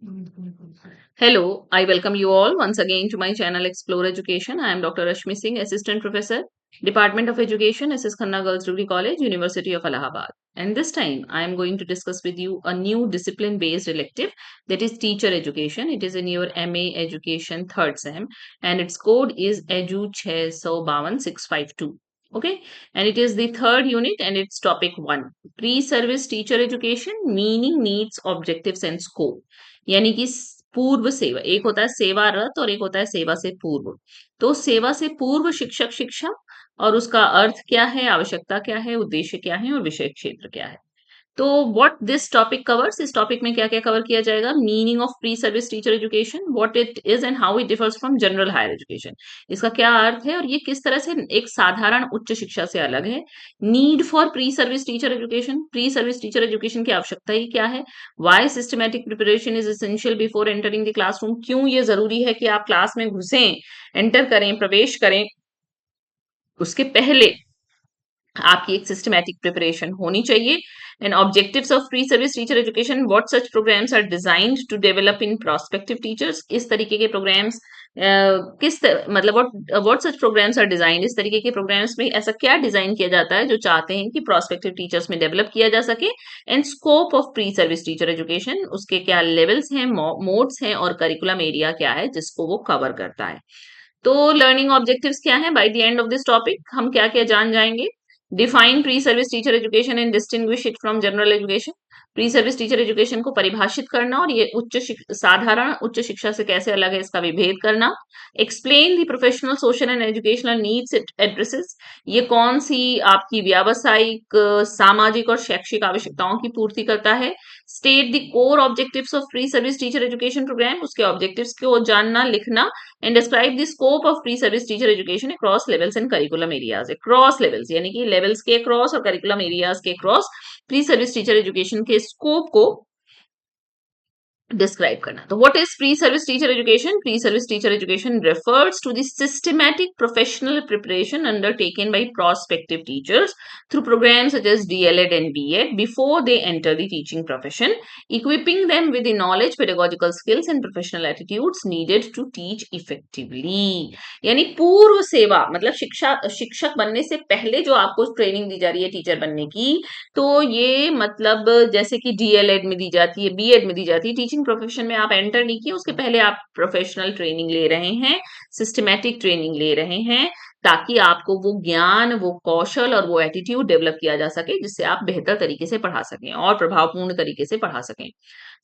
Hello, I welcome you all once again to my channel Explore Education. I am Dr. Rashmi Singh, Assistant Professor, Department of Education, SS Khanna Girls Degree College, University of Allahabad. And this time I am going to discuss with you a new discipline based elective, that is teacher education. It is in your MA Education third sem and its code is EDU 652652. Okay, and it is the third unit and it's topic 1, pre-service teacher education, meaning, needs, objectives and scope. यानी कि पूर्व सेवा, एक होता है सेवारत और एक होता है सेवा से पूर्व। तो सेवा से पूर्व शिक्षक शिक्षा और उसका अर्थ क्या है, आवश्यकता क्या है, उद्देश्य क्या है और विषय क्षेत्र क्या है। तो व्हाट दिस टॉपिक कवर्स, इस टॉपिक में क्या क्या कवर किया जाएगा, meaning of pre service teacher education, what it is and how it differs from general higher education, इसका क्या अर्थ है और ये किस तरह से एक साधारण उच्च शिक्षा से अलग है। Need for pre service teacher education, pre service teacher education की आवश्यकता ही क्या है। Why systematic preparation is essential before entering the classroom, क्यों ये जरूरी है कि आप क्लास में घुसें, एंटर करें, प्रवेश करें, उसके पहले आपकी एक सिस्टमैटिक प्रिपरेशन होनी चाहिए। And objectives of pre service teacher education, what such programmes are designed to develop in prospective teachers, इस तरीके के प्रोग्राम्स मतलब what such programmes are designed, इस तरीके के प्रोग्राम्स में ऐसा क्या डिजाइन किया जाता है जो चाहते हैं कि प्रोस्पेक्टिव टीचर्स में डेवलप किया जा सके। And scope of pre service teacher education, उसके क्या लेवल्स हैं, मोड्स हैं और करिकुलम एरिया क्या है जिसको वो कवर करता है। तो लर्निंग ऑब्जेक्टिव्स क्या है, by the end of this topic हम क्या क्या जान जाएंगे। Define pre service teacher education and distinguish it from general education, pre service teacher education को परिभाषित करना और ये साधारण उच्च शिक्षा से कैसे अलग है इसका विभेद करना। Explain the professional social and educational needs it addresses, ये कौन सी आपकी व्यावसायिक सामाजिक और शैक्षिक आवश्यकताओं की पूर्ति करता है। State the core objectives of pre service teacher education programme, उसके ऑब्जेक्टिव्स को जानना, लिखना। And describe the scope of pre service teacher education across levels and curriculum areas, across levels यानी कि लेवल्स के अक्रॉस और करिकुलम एरियाज के across pre service teacher education के स्कोप को डिस्क्राइब करना। तो what is pre service teacher education, pre service teacher education refers to the systematic professional preparation undertaken by prospective teachers through programs such as DLED and BEd before they enter the teaching profession, equipping them with the knowledge, pedagogical skills and professional attitudes needed to teach effectively। यानी पूर्व सेवा मतलब शिक्षक बनने से पहले जो आपको ट्रेनिंग दी जा रही है टीचर बनने की, तो ये मतलब जैसे कि डीएलएड में दी जाती है, बीएड में दी जाती है, टीचिंग प्रोफेशन में आप एंटर नहीं किए उसके पहले आप प्रोफेशनल ट्रेनिंग ले रहे हैं, सिस्टमैटिक ट्रेनिंग ले रहे हैं, ताकि आपको वो ज्ञान, वो कौशल और वो एटीट्यूड डेवलप किया जा सके जिससे आप बेहतर तरीके से पढ़ा सकें और प्रभावपूर्ण तरीके से पढ़ा सकें।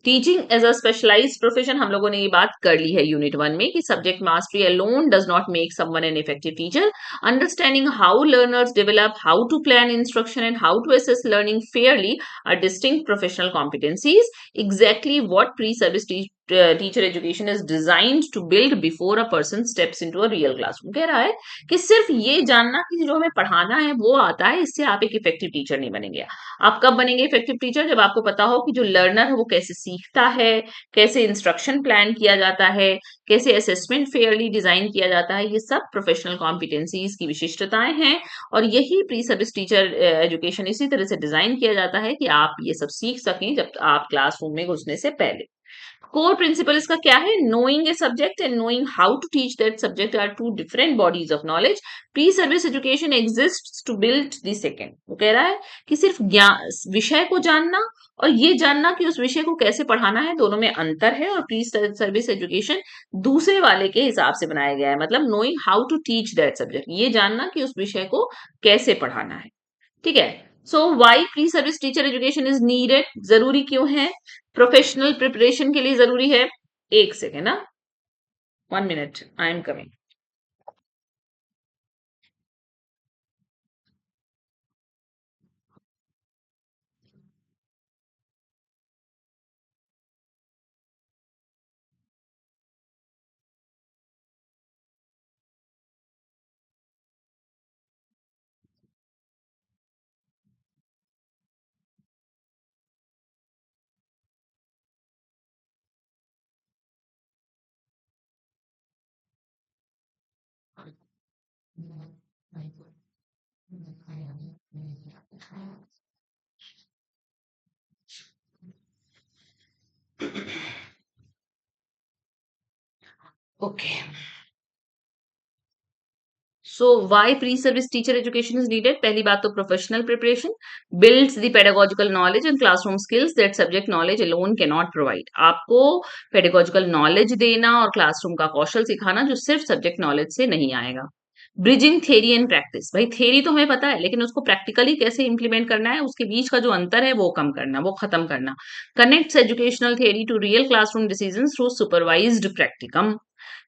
Teaching as a specialised profession, हम लोगों ने ये बात कर ली है यूनिट 1 में कि subject mastery alone does not make someone an effective teacher. Understanding how learners develop, how to plan instruction, and how to assess learning fairly are distinct professional competencies. Exactly what pre-service teacher education is designed to build before a person steps into a real classroom. कह रहा है कि सिर्फ ये जानना कि जो हमें पढ़ाना है वो आता है, इससे आप एक इफेक्टिव टीचर नहीं बनेंगे। आप कब बनेंगे इफेक्टिव टीचर, जब आपको पता हो कि जो लर्नर है वो कैसे सीखता है, कैसे इंस्ट्रक्शन प्लान किया जाता है, कैसे असेसमेंट फेयरली डिजाइन किया जाता है। ये सब प्रोफेशनल कॉम्पिटेंसीज की विशिष्टताएं हैं और यही प्री सर्विस टीचर एजुकेशन इसी तरह से डिजाइन किया जाता है कि आप ये सब सीख सकें जब आप क्लासरूम में घुसने से पहले। कोर प्रिंसिपल इसका क्या है, knowing a subject and knowing how to teach that subject are two different bodies of knowledge. Pre service education exist to build the second. वो कह रहा है कि सिर्फ ज्ञान, विषय को जानना और ये जानना कि उस विषय को कैसे पढ़ाना है, दोनों में अंतर है और प्री सर्विस एजुकेशन दूसरे वाले के हिसाब से बनाया गया है, मतलब knowing how to teach that subject, ये जानना कि उस विषय को कैसे पढ़ाना है। ठीक है। So why pre service teacher education is needed, जरूरी क्यों है, प्रोफेशनल प्रिपरेशन के लिए जरूरी है। एक सेकेंड ना, 1 minute, I am coming. Okay, so why pre service teacher education is needed? पहली बात तो professional preparation builds the pedagogical knowledge and classroom skills that subject knowledge alone can not provide. आपको पेडागोजिकल नॉलेज देना और classroom का कौशल सिखाना जो सिर्फ सब्जेक्ट नॉलेज से नहीं आएगा। ब्रिजिंग थ्योरी एंड प्रैक्टिस, भाई थ्योरी तो हमें पता है लेकिन उसको प्रैक्टिकली कैसे इंप्लीमेंट करना है, उसके बीच का जो अंतर है वो कम करना, वो खत्म करना। Connects educational theory to real classroom decisions through supervised practicum.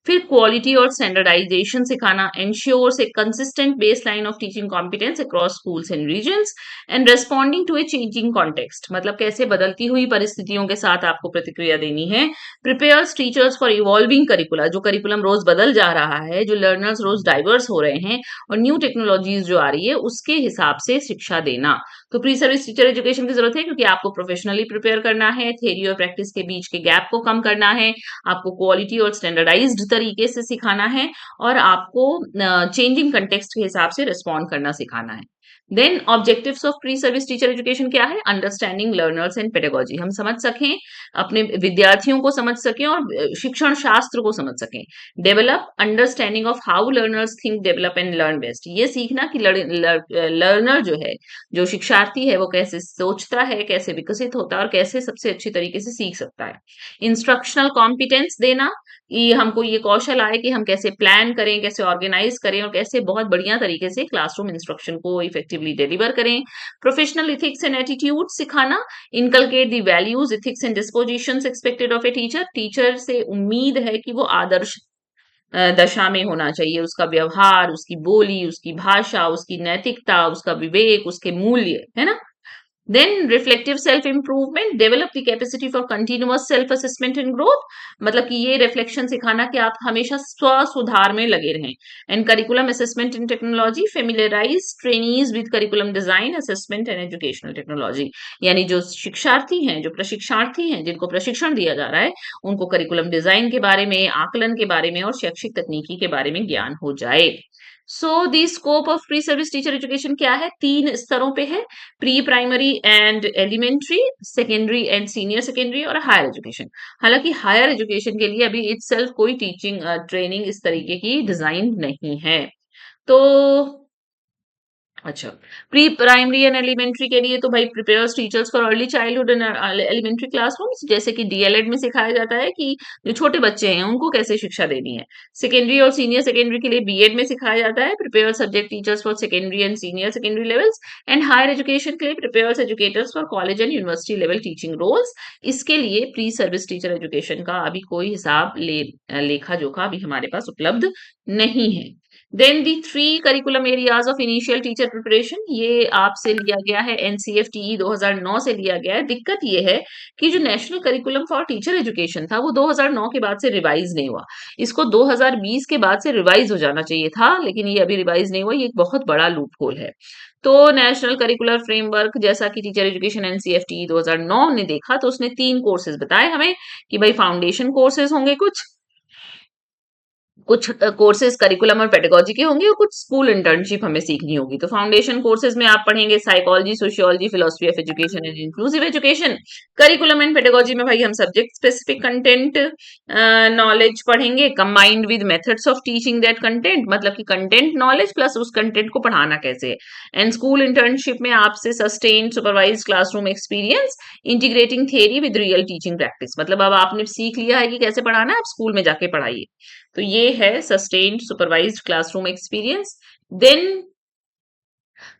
फिर क्वालिटी और स्टैंडर्डाइजेशन सिखाना, ensures a consistent baseline of teaching competence across schools and regions and responding to a changing context, मतलब कैसे बदलती हुई परिस्थितियों के साथ आपको प्रतिक्रिया देनी है। प्रिपेयर्स टीचर्स फॉर इवॉल्विंग करिकुला, जो करिकुलम रोज बदल जा रहा है, जो लर्नर्स रोज डाइवर्स हो रहे हैं और न्यू टेक्नोलॉजीज जो आ रही है उसके हिसाब से शिक्षा देना। तो प्री सर्विस टीचर एजुकेशन की जरूरत है क्योंकि आपको प्रोफेशनली प्रिपेयर करना है, थ्योरी और प्रैक्टिस के बीच के गैप को कम करना है, आपको क्वालिटी और स्टैंडर्डाइज्ड तरीके से सिखाना है और आपको चेंजिंग कंटेक्स्ट के हिसाब से रिस्पॉन्ड करना सिखाना है। Then objectives of pre service teacher education क्या है? अंडरस्टैंडिंग लर्नर्स एंड पेडागोजी, हम समझ सकें, अपने विद्यार्थियों को समझ सकें और शिक्षण शास्त्र को समझ सकें। Develop understanding of how learners think develop and learn best, ये सीखना कि लर्नर जो है, जो शिक्षार्थी है, वो कैसे सोचता है, कैसे विकसित होता है और कैसे सबसे अच्छी तरीके से सीख सकता है। इंस्ट्रक्शनल कॉम्पिटेंस देना, कि हमको ये कौशल आए कि हम कैसे प्लान करें, कैसे ऑर्गेनाइज करें और कैसे बहुत बढ़िया तरीके से क्लासरूम इंस्ट्रक्शन को इफेक्टिवली डिलीवर करें। प्रोफेशनल इथिक्स एंड एटीट्यूड सिखाना, inculcate the values ethics and dispositions expected of a teacher, teacher से उम्मीद है कि वो आदर्श दशा में होना चाहिए, उसका व्यवहार, उसकी बोली, उसकी भाषा, उसकी नैतिकता, उसका विवेक, उसके मूल्य, है ना। Then reflective self improvement, develop the capacity for continuous self assessment and growth, मतलब कि ये रिफ्लेक्शन सिखाना कि आप हमेशा स्व सुधार में लगे रहें। And curriculum assessment in technology, familiarise trainees with curriculum design assessment and educational technology, यानी जो शिक्षार्थी हैं, जो प्रशिक्षार्थी हैं, जिनको प्रशिक्षण दिया जा रहा है, उनको करिकुलम डिजाइन के बारे में, आकलन के बारे में और शैक्षिक तकनीकी के बारे में ज्ञान हो जाए। So the scope of pre service teacher education क्या है? 3 स्तरों पे है, pre primary and elementary, secondary and senior secondary और हायर एजुकेशन। हालांकि हायर एजुकेशन के लिए अभी इटसेल्फ कोई टीचिंग ट्रेनिंग इस तरीके की डिजाइन नहीं है। तो अच्छा, प्री प्राइमरी एंड एलिमेंट्री के लिए तो भाई prepares teachers for early childhood and elementary classrooms, जैसे कि डीएलएड में सिखाया जाता है कि जो छोटे बच्चे हैं उनको कैसे शिक्षा देनी है। सेकेंडरी और सीनियर सेकेंडरी के लिए बीएड में सिखाया जाता है, prepare subject teachers for secondary and senior secondary levels. And higher education के लिए prepares educators for college and university level teaching roles. इसके लिए प्री सर्विस टीचर एजुकेशन का अभी कोई हिसाब लेखा जोखा अभी हमारे पास उपलब्ध नहीं है। Then the 3 curriculum areas of initial teacher preparation, ये आपसे लिया गया है, एनसीएफटीई 2009 से लिया गया है। दिक्कत ये है कि जो national curriculum for teacher education था वो 2009 के बाद से रिवाइज नहीं हुआ, इसको 2020 के बाद से रिवाइज हो जाना चाहिए था, लेकिन ये अभी रिवाइज नहीं हुआ, ये एक बहुत बड़ा लूप होल है। तो नेशनल करिकुलर फ्रेमवर्क जैसा कि टीचर एजुकेशन एनसीएफटी 2009 ने देखा, तो उसने 3 कोर्सेज बताए हमें कि भाई फाउंडेशन कोर्सेज होंगे, कुछ कोर्सेज करिकुलम और पेडागोजी के होंगे और कुछ स्कूल इंटर्नशिप हमें सीखनी होगी। तो फाउंडेशन कोर्सेज में आप पढ़ेंगे psychology, sociology, philosophy of education and inclusive education. Curriculum and pedagogy में भाई हम सब्जेक्ट स्पेसिफिक कंटेंट नॉलेज पढ़ेंगे combined with methods of teaching that content, मतलब कि कंटेंट नॉलेज प्लस उस कंटेंट को पढ़ाना कैसे है। एंड स्कूल इंटर्नशिप में आपसे sustained supervise classroom experience integrating theory with real teaching practice, मतलब अब आपने सीख लिया है कि कैसे पढ़ाना है, आप स्कूल में जाके पढ़ाइए। तो ये है sustained supervised classroom experience. Then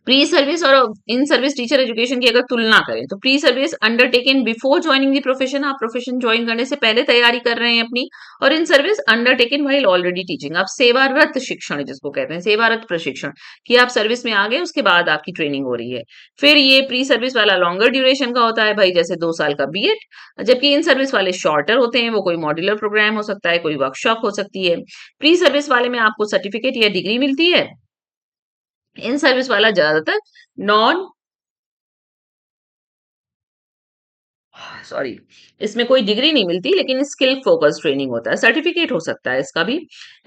pre service और इन सर्विस टीचर एजुकेशन की अगर तुलना करें तो pre service undertaken before joining the profession, आप प्रोफेशन ज्वाइन करने से पहले तैयारी कर रहे हैं अपनी, और in service undertaken while already teaching, आप सेवारत शिक्षण जिसको कहते हैं, सेवारत प्रशिक्षण, कि आप सर्विस में आ गए उसके बाद आपकी ट्रेनिंग हो रही है। फिर ये प्री सर्विस वाला लॉन्गर ड्यूरेशन का होता है भाई, जैसे 2 साल का बीएड, जबकि इन सर्विस वाले शॉर्टर होते हैं, वो कोई मॉड्यूलर प्रोग्राम हो सकता है, कोई वर्कशॉप हो सकती है। प्री सर्विस वाले में आपको सर्टिफिकेट या डिग्री मिलती है, इन सर्विस वाला ज्यादातर नॉन सॉरी इसमें कोई डिग्री नहीं मिलती लेकिन स्किल फोकस ट्रेनिंग होता है, सर्टिफिकेट हो सकता है इसका भी।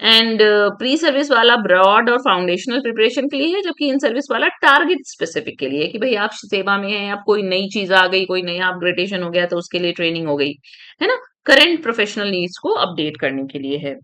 एंड प्री सर्विस वाला ब्रॉड और फाउंडेशनल प्रिपरेशन के लिए है, जबकि इन सर्विस वाला टारगेट स्पेसिफिक के लिए है कि भाई आप सेवा में हैं, आप कोई नई चीज आ गई, कोई नया अपग्रेडेशन हो गया तो उसके लिए ट्रेनिंग हो गई, है ना, करंट प्रोफेशनल नीड्स को अपडेट करने के लिए है।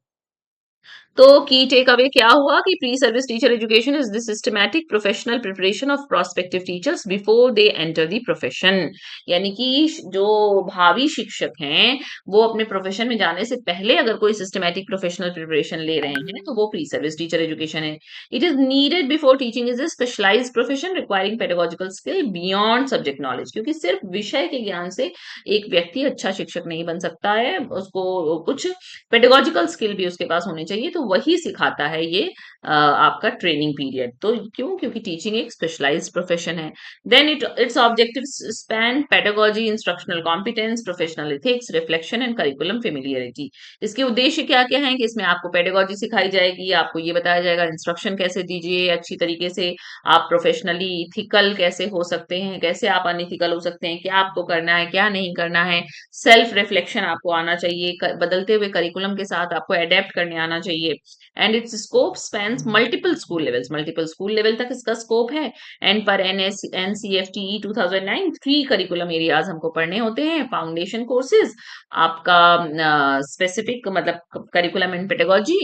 तो की टेक अवे क्या हुआ कि pre service teacher education is the systematic professional preparation of prospective teachers before they enter the profession. यानी कि जो भावी शिक्षक हैं वो अपने प्रोफेशन में जाने से पहले अगर कोई सिस्टमैटिक प्रोफेशनल प्रिपरेशन ले रहे हैं तो वो प्री सर्विस टीचर एजुकेशन है। It is needed before teaching is a specialised profession requiring pedagogical skill beyond subject knowledge, क्योंकि सिर्फ विषय के ज्ञान से एक व्यक्ति अच्छा शिक्षक नहीं बन सकता है, उसको कुछ पेडागोजिकल स्किल भी उसके पास होनी चाहिए। तो वही सिखाता है ये आपका ट्रेनिंग पीरियड। तो क्यों? क्योंकि टीचिंग एक स्पेशलाइज्ड प्रोफेशन है। Then its objective span pedagogy, instructional competence, professional ethics, reflection and curriculum familiarity. इसके उद्देश्य क्या क्या हैं कि इसमें आपको पेडागोजी सिखाई जाएगी, आपको ये बताया जाएगा इंस्ट्रक्शन कैसे दीजिए अच्छी तरीके से, आप प्रोफेशनली इथिकल कैसे हो सकते हैं, कैसे आप अनइथिकल हो सकते हैं, क्या आपको करना है क्या नहीं करना है, सेल्फ रिफ्लेक्शन आपको आना चाहिए, बदलते हुए करिकुलम के साथ आपको अडेप्ट करने आना चाहिए। And it's scope spans multiple school levels, multiple school level तक इसका स्कोप है। एंड पर NCFTE 2009 3 करिकुलम एरियाज हमको पढ़ने होते हैं। फाउंडेशन कोर्सेज आपका स्पेसिफिक मतलब करिकुलम एंड पेडागोजी,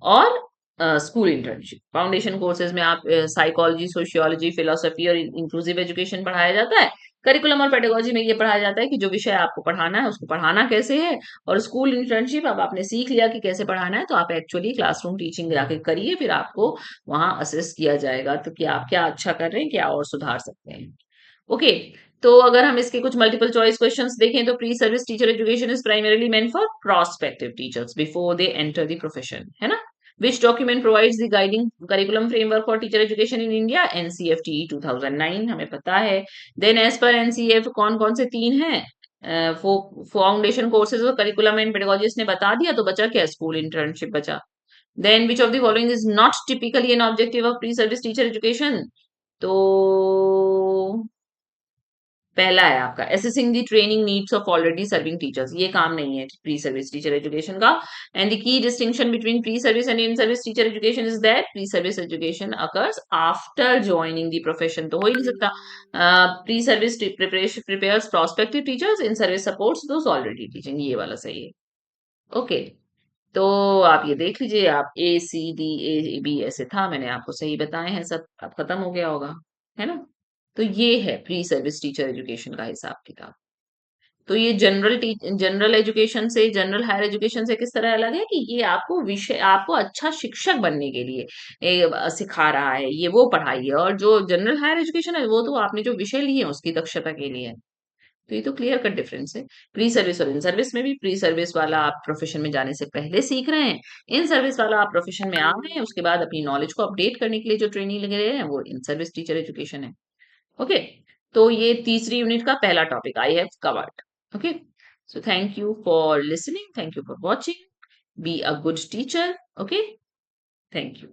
और स्कूल इंटर्नशिप। फाउंडेशन कोर्सेज में आप साइकोलॉजी, सोशियोलॉजी, फिलोसफी और इंक्लूसिव एजुकेशन पढ़ाया जाता है। करिकुलम और पेडागोजी में ये पढ़ाया जाता है कि जो विषय आपको पढ़ाना है उसको पढ़ाना कैसे है। और स्कूल इंटर्नशिप, अब आपने सीख लिया कि कैसे पढ़ाना है तो आप एक्चुअली क्लासरूम टीचिंग जाके करिए, फिर आपको वहां असेस किया जाएगा तो कि आप क्या अच्छा कर रहे हैं, क्या और सुधार सकते हैं। ओके, तो अगर हम इसके कुछ मल्टीपल चॉइस क्वेश्चंस देखें तो pre service teacher education is primarily meant for prospective teachers before they enter the profession, है ना। Which document provides the guiding curriculum framework for teacher education in India? NCFTE 2009, हमें पता है। Then as per NCF कौन कौन से तीन हैं? फाउंडेशन कोर्सेज और करिकुलम एंड पेडागोजी ने बता दिया, तो बचा क्या? स्कूल इंटर्नशिप बचा। Then which of the following is not typically an objective of pre service teacher education? तो पहला है आपका assessing the training needs of already serving teachers, ये काम नहीं है प्री सर्विस टीचर एजुकेशन का। And the key distinction between pre service and in service teacher education is that pre service education occurs after joining the profession, तो हो ही नहीं सकता। Pre service preparation prepares prospective teachers, in service supports those already teaching, ये वाला सही है। Okay, तो आप ये देख लीजिए, आप ACD, A B ऐसे था, मैंने आपको सही बताए हैं सब, अब खत्म हो गया होगा, है ना। तो ये है प्री सर्विस टीचर एजुकेशन का हिसाब किताब। तो ये जनरल एजुकेशन से, जनरल हायर एजुकेशन से किस तरह अलग है कि ये आपको विषय, आपको अच्छा शिक्षक बनने के लिए सिखा रहा है, ये वो पढ़ाई है। और जो जनरल हायर एजुकेशन है वो तो आपने जो विषय लिए हैं उसकी दक्षता के लिए है। तो ये तो क्लियर कट डिफरेंस है। प्री सर्विस और इन सर्विस में भी, प्री सर्विस वाला आप प्रोफेशन में जाने से पहले सीख रहे हैं, इन सर्विस वाला आप प्रोफेशन में आ रहे हैं, उसके बाद अपनी नॉलेज को अपडेट करने के लिए जो ट्रेनिंग ले रहे हैं वो इन सर्विस टीचर एजुकेशन है। ओके, तो ये तीसरी यूनिट का पहला topic I have covered. Okay, so thank you for listening, thank you for watching, be a good teacher. Okay, thank you.